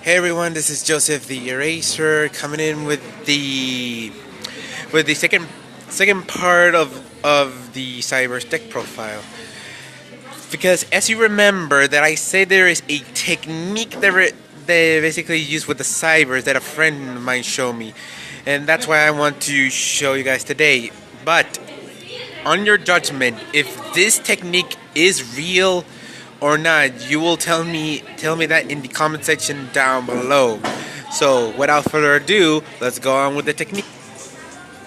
Hey everyone, this is Joseph the Eraser coming in with the second part of the Cyberse deck profile. Because as you remember that I said there is a technique that they basically use with the Cyberse that a friend of mine showed me, and that's why I want to show you guys today. But on your judgment, if this technique is real or not, you will tell me that in the comment section down below. So without further ado, let's go on with the technique.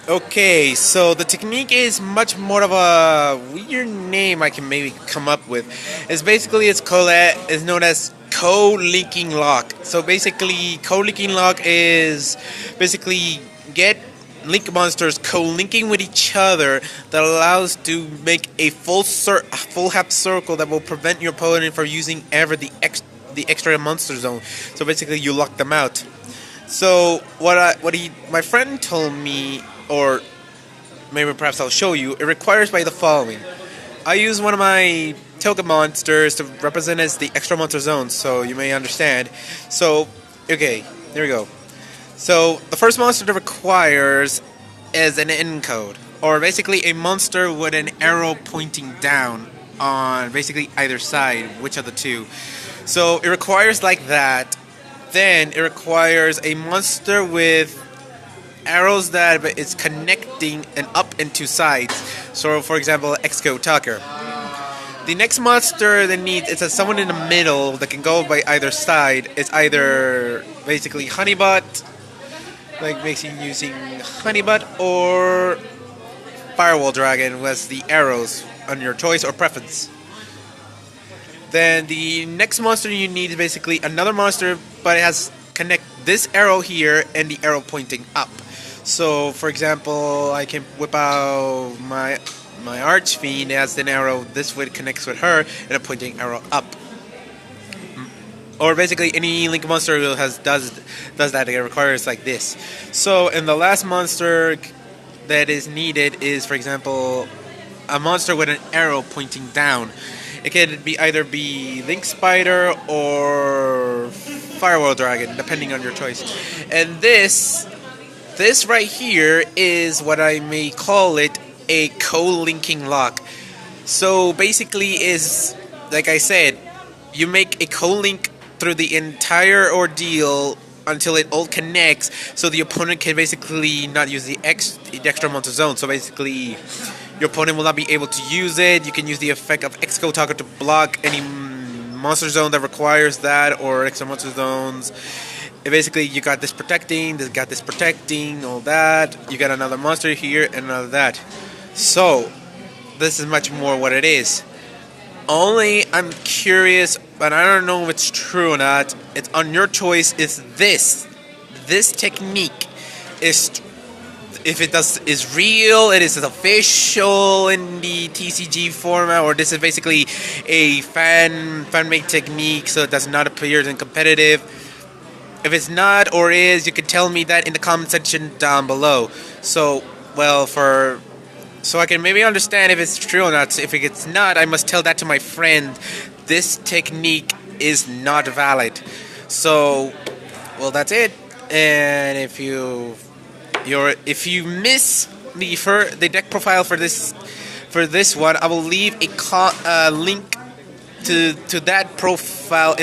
Okay, so the technique is much more of a weird name I can maybe come up with. It's known as co-linking lock. So basically, co-linking lock is basically get link monsters co-linking with each other that allows to make a full half circle that will prevent your opponent from using ever the extra monster zone. So basically, you lock them out. So my friend told me, or maybe perhaps I'll show you. It requires by the following. I use one of my token monsters to represent as the extra monster zone, so you may understand. So, okay, there we go. So the first monster that requires is an encode, or basically a monster with an arrow pointing down on basically either side, which of the two. So it requires like that. Then it requires a monster with arrows that is connecting and up and two sides. So for example, Exco Tucker. The next monster that needs is someone in the middle that can go by either side. It's either basically Honeybot, like basically using Honeybot, or Firewall Dragon with the arrows on your choice or preference. Then the next monster you need is basically another monster, but it has connect this arrow here and the arrow pointing up. So, for example, I can whip out my Archfiend. It has an arrow this way, connects with her, and a pointing arrow up. Or basically, any link monster does that. It requires like this. So, and the last monster that is needed is, for example, a monster with an arrow pointing down. It can either be Link Spider or Firewall Dragon, depending on your choice. And this right here is what I may call it a co-linking lock. So basically is, like I said, you make a co-link through the entire ordeal until it all connects, so the opponent can basically not use the extra monster zone. So basically, your opponent will not be able to use it. You can use the effect of Exco Tucker to block any monster zone that requires that, or extra monster zones. Basically, you got this protecting, all that. You got another monster here and another that. So, this is much more what it is. Only, I'm curious, but I don't know if it's true or not. It's on your choice. Is this technique is real? It is official in the TCG format, or this is basically a fan-made technique, so it does not appear in competitive. If it's not or is, you can tell me that in the comment section down below. So I can maybe understand if it's true or not. If it's not, I must tell that to my friend. This technique is not valid. So, well, that's it. And if you miss the deck profile for this one, I will leave a link to that profile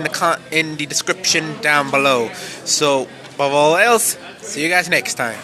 in the description down below. So, above all else, see you guys next time.